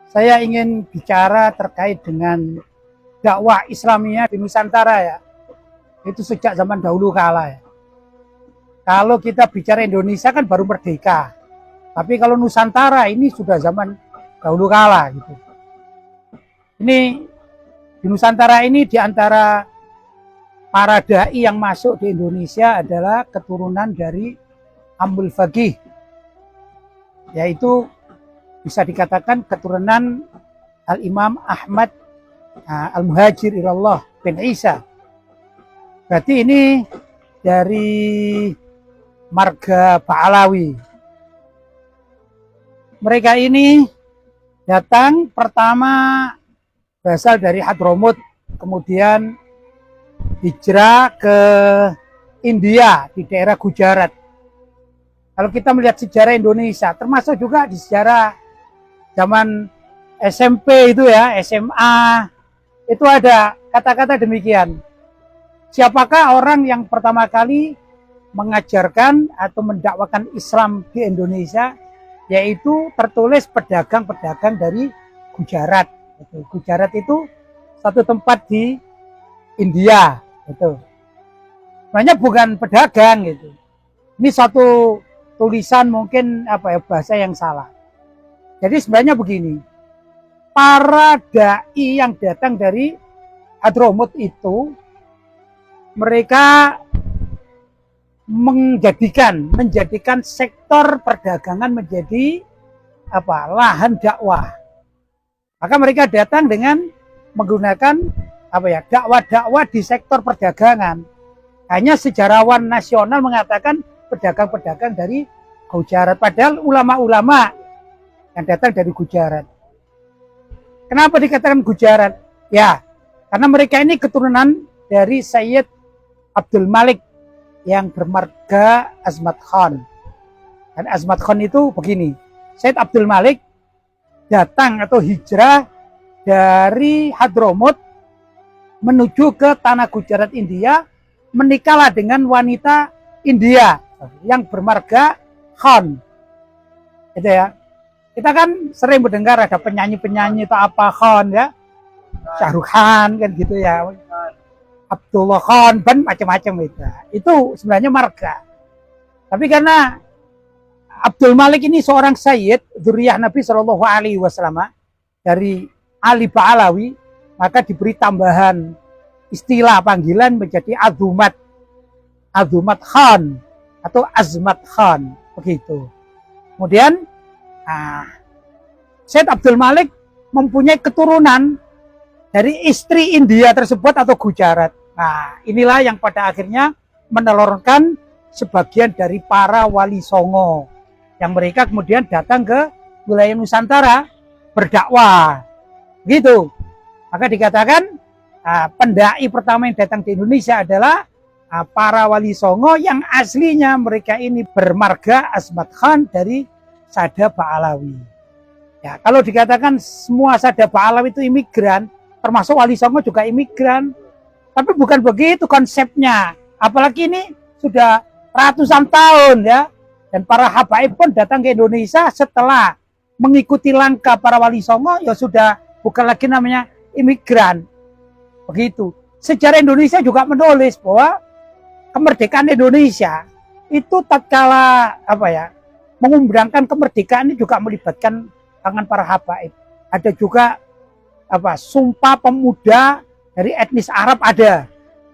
Saya ingin bicara terkait dengan dakwah Islamiyah di Nusantara ya. Itu sejak zaman dahulu kala ya. Kalau kita bicara Indonesia kan baru merdeka. Tapi kalau Nusantara ini sudah zaman dahulu kala gitu. Ini di Nusantara ini di antara para dai yang masuk di Indonesia adalah keturunan dari Ambul Faqih, yaitu bisa dikatakan keturunan Al-Imam Ahmad Al-Muhajir ilallah bin Isa. Berarti ini dari marga Ba'alawi. Mereka ini datang pertama berasal dari Hadramut, kemudian hijrah ke India di daerah Gujarat. Kalau kita melihat sejarah Indonesia, termasuk juga di sejarah zaman SMP itu ya, SMA, itu ada kata-kata demikian. Siapakah orang yang pertama kali mengajarkan atau mendakwakan Islam di Indonesia? Yaitu tertulis pedagang-pedagang dari Gujarat. Gujarat itu satu tempat di India. Sebenarnya bukan pedagang gitu. Ini satu tulisan mungkin bahasa yang salah. Jadi sebenarnya begini, para dai yang datang dari Hadramut itu mereka menjadikan sektor perdagangan menjadi lahan dakwah. Maka mereka datang dengan menggunakan dakwah-dakwah di sektor perdagangan. Hanya sejarawan nasional mengatakan pedagang-pedagang dari Gujarat, padahal ulama-ulama yang datang dari Gujarat. Kenapa dikatakan Gujarat? Ya, karena mereka ini keturunan dari Sayyid Abdul Malik yang bermarga Azmat Khan. Dan Azmat Khan itu begini, Sayyid Abdul Malik datang atau hijrah dari Hadramut menuju ke tanah Gujarat India, menikahlah dengan wanita India yang bermarga Khan. Gitu ya. Kita kan sering mendengar ada penyanyi-penyanyi atau apa Khan ya. Syahrukh Khan kan gitu ya. Abdullah Khan dan macam-macam itu. Itu sebenarnya marga. Tapi karena Abdul Malik ini seorang sayyid dzurriyyah Nabi Shallallahu alaihi wasallam dari Ali Ba'alawi, maka diberi tambahan istilah panggilan menjadi Azumat Khan atau Azmat Khan begitu. Kemudian Sayyid Abdul Malik mempunyai keturunan dari istri India tersebut atau Gujarat. Nah, inilah yang pada akhirnya menelurkan sebagian dari para wali songo yang mereka kemudian datang ke wilayah Nusantara berdakwah. Gitu. Maka dikatakan pendai pertama yang datang di Indonesia adalah para wali songo yang aslinya mereka ini bermarga Azmat Khan dari Sada Ba'alawi. Ya, kalau dikatakan semua Sada Ba'alawi itu imigran, termasuk wali songo juga imigran. Tapi bukan begitu konsepnya. Apalagi ini sudah ratusan tahun ya. Dan para habaib pun datang ke Indonesia setelah mengikuti langkah para wali songo, ya sudah bukan lagi namanya imigran. Begitu. Sejarah Indonesia juga menulis bahwa kemerdekaan Indonesia itu tatkala mengumandangkan kemerdekaan ini juga melibatkan tangan para habaib. Ada juga Sumpah Pemuda dari etnis Arab ada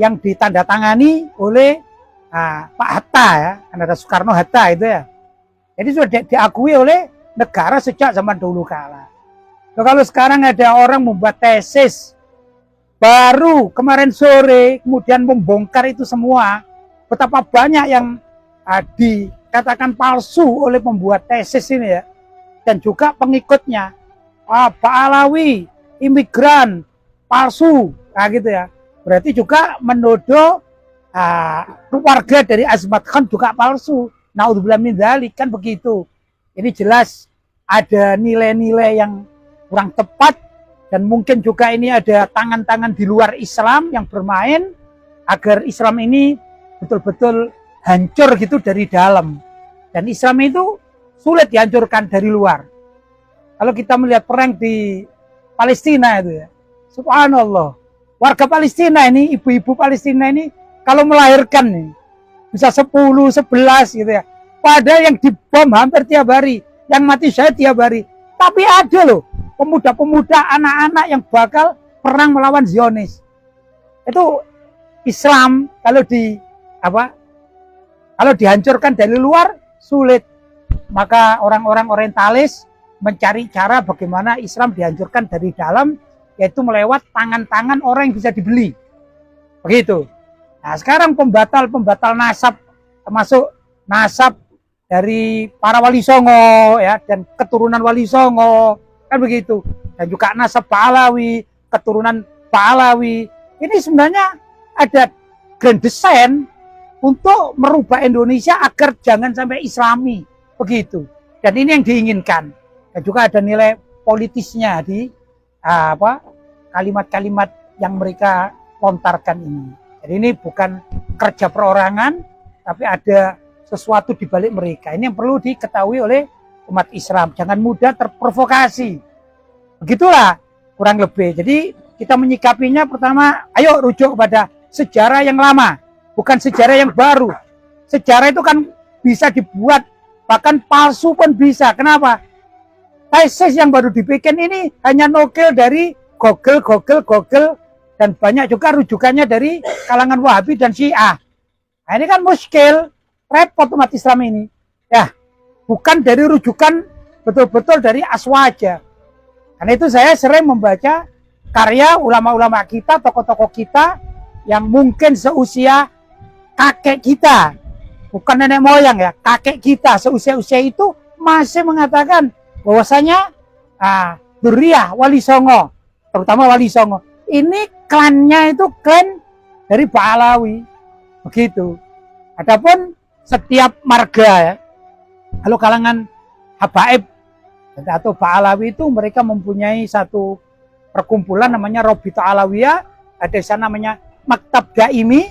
yang ditandatangani oleh Pak Hatta ya, ada Soekarno Hatta itu ya. Jadi sudah diakui oleh negara sejak zaman dulu kala. Nah, kalau sekarang ada orang membuat tesis baru kemarin sore kemudian membongkar itu semua, betapa banyak yang dikatakan palsu oleh pembuat tesis ini ya, dan juga pengikutnya Ba'alawi, imigran, palsu, gitu ya. Berarti juga menuduh keluarga dari Azmat Khan juga palsu. Naudzubillah min dzalik, kan begitu. Ini jelas ada nilai-nilai yang kurang tepat dan mungkin juga ini ada tangan-tangan di luar Islam yang bermain agar Islam ini betul-betul hancur gitu dari dalam. Dan Islam itu sulit dihancurkan dari luar. Kalau kita melihat perang di Palestina itu ya, subhanallah, warga Palestina ini, ibu-ibu Palestina ini kalau melahirkan nih bisa 10, 11 gitu ya. Padahal yang dibom hampir tiap hari, yang mati syahid tiap hari. Tapi ada loh pemuda-pemuda, anak-anak yang bakal perang melawan Zionis. Itu Islam kalau kalau dihancurkan dari luar sulit. Maka orang-orang orientalis mencari cara bagaimana Islam dihancurkan dari dalam, yaitu melewat tangan-tangan orang yang bisa dibeli. Begitu. Nah, sekarang pembatal nasab, termasuk nasab dari para Wali Songo ya, dan keturunan Wali Songo, kan begitu. Dan juga nasab Pahlawi, keturunan Pahlawi. Ini sebenarnya ada grand design untuk merubah Indonesia agar jangan sampai Islami, begitu. Dan ini yang diinginkan. Dan juga ada nilai politisnya di kalimat-kalimat yang mereka lontarkan ini. Jadi ini bukan kerja perorangan, tapi ada sesuatu di balik mereka. Ini yang perlu diketahui oleh umat Islam. Jangan mudah terprovokasi. Begitulah kurang lebih. Jadi kita menyikapinya pertama, ayo rujuk kepada sejarah yang lama, bukan sejarah yang baru. Sejarah itu kan bisa dibuat, bahkan palsu pun bisa. Kenapa? Tesis yang baru dibikin ini hanya nukil dari Google, dan banyak juga rujukannya dari kalangan Wahabi dan Syiah. Nah, ini kan muskil, repot umat Islam ini. Ya, bukan dari rujukan betul-betul dari aswaja. Karena itu saya sering membaca karya ulama-ulama kita, tokoh-tokoh kita yang mungkin seusia kakek kita, bukan nenek moyang ya, kakek kita seusia-usia itu masih mengatakan bahwasanya Duriyah Wali Songo, terutama Wali Songo, ini klannya itu klan dari Pahlawi, begitu. Adapun setiap marga ya, kalau kalangan Habaib atau Pahlawi itu mereka mempunyai satu perkumpulan namanya Robito Alawiyah, ada di sana namanya Maktab Daimi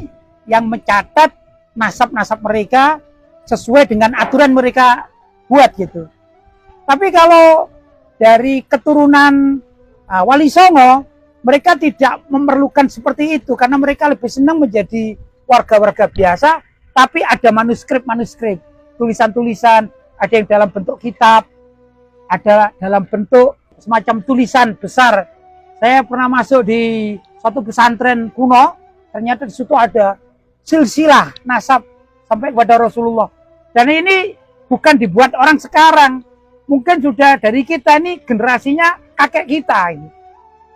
yang mencatat nasab-nasab mereka sesuai dengan aturan mereka buat gitu. Tapi kalau dari keturunan Wali Songo, mereka tidak memerlukan seperti itu karena mereka lebih senang menjadi warga-warga biasa, tapi ada manuskrip, tulisan-tulisan, ada yang dalam bentuk kitab, ada dalam bentuk semacam tulisan besar. Saya pernah masuk di suatu pesantren kuno, ternyata di situ ada silsilah nasab sampai kepada Rasulullah. Dan ini bukan dibuat orang sekarang, mungkin sudah dari kita ini generasinya kakek kita.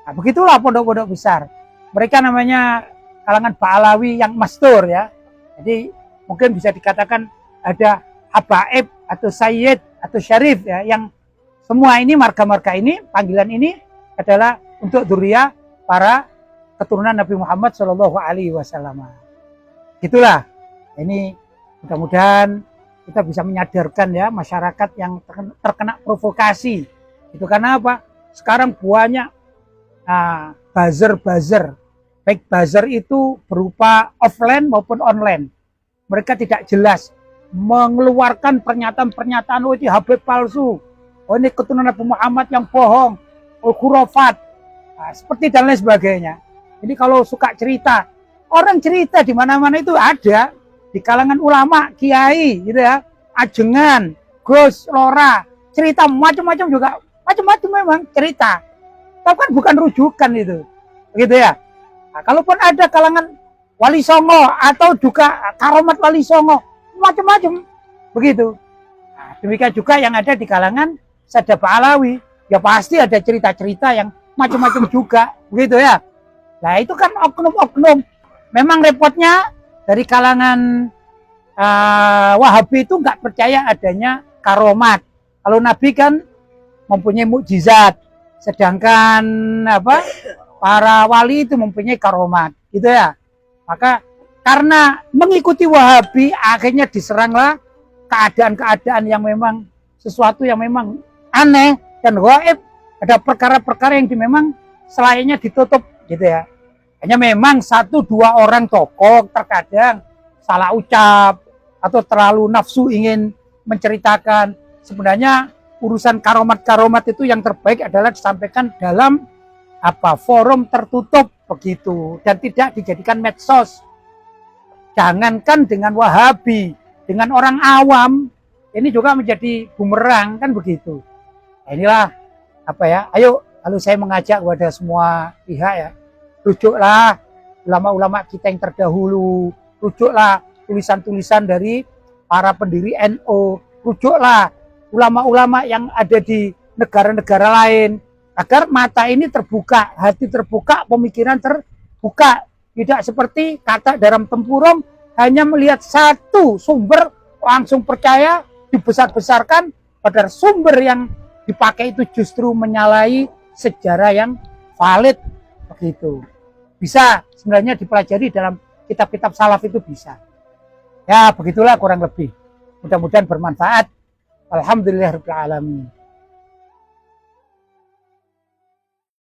Nah, begitulah pondok-pondok besar. Mereka namanya kalangan Pahlawi yang mastur ya. Jadi mungkin bisa dikatakan ada Habaib atau Sayyid atau Syarif ya, yang semua ini marga-marga ini, panggilan ini adalah untuk dzurriyyah para keturunan Nabi Muhammad SAW. Itulah. Ini mudah-mudahan kita bisa menyadarkan ya masyarakat yang terkena provokasi. Itu karena apa? Sekarang banyak buzzer. Baik buzzer itu berupa offline maupun online. Mereka tidak jelas mengeluarkan pernyataan-pernyataan, oh ini Habib palsu, oh ini keturunan Nabi Muhammad yang bohong, oh khurafat, seperti dan lain sebagainya. Jadi kalau suka cerita, orang cerita di mana-mana itu ada, di kalangan ulama, kiai, gitu ya, ajengan, Gus, Lora, cerita macam-macam juga, macam-macam memang cerita, tapi kan bukan rujukan itu, begitu ya. Nah, kalaupun ada kalangan Wali Songo atau juga karomat Wali Songo, macam-macam, begitu. Nah, demikian juga yang ada di kalangan Sada Pahlawi, ya pasti ada cerita-cerita yang macam-macam juga, begitu ya. Nah itu kan oknum-oknum. Memang repotnya dari kalangan Wahabi itu nggak percaya adanya karomat. Kalau Nabi kan mempunyai mukjizat, sedangkan para wali itu mempunyai karomat, gitu ya. Maka karena mengikuti Wahabi akhirnya diseranglah keadaan-keadaan yang memang sesuatu yang memang aneh dan gaib. Ada perkara-perkara yang memang selayaknya ditutup, gitu ya. Hanya memang 1-2 orang tokoh terkadang salah ucap atau terlalu nafsu ingin menceritakan. Sebenarnya urusan karomat-karomat itu yang terbaik adalah disampaikan dalam forum tertutup begitu, dan tidak dijadikan medsos. Jangankan dengan Wahabi, dengan orang awam ini juga menjadi bumerang kan begitu. Nah, inilah ayo lalu saya mengajak kepada semua pihak ya, rujuklah ulama-ulama kita yang terdahulu, rujuklah tulisan-tulisan dari para pendiri NU, rujuklah ulama-ulama yang ada di negara-negara lain, agar mata ini terbuka, hati terbuka, pemikiran terbuka. Tidak seperti kata dalam tempurung, hanya melihat satu sumber langsung percaya, dibesar-besarkan, padahal sumber yang dipakai itu justru menyalahi sejarah yang valid begitu. Bisa sebenarnya dipelajari dalam kitab-kitab salaf itu bisa. Ya begitulah kurang lebih. Mudah-mudahan bermanfaat. Alhamdulillahirabbil alamin.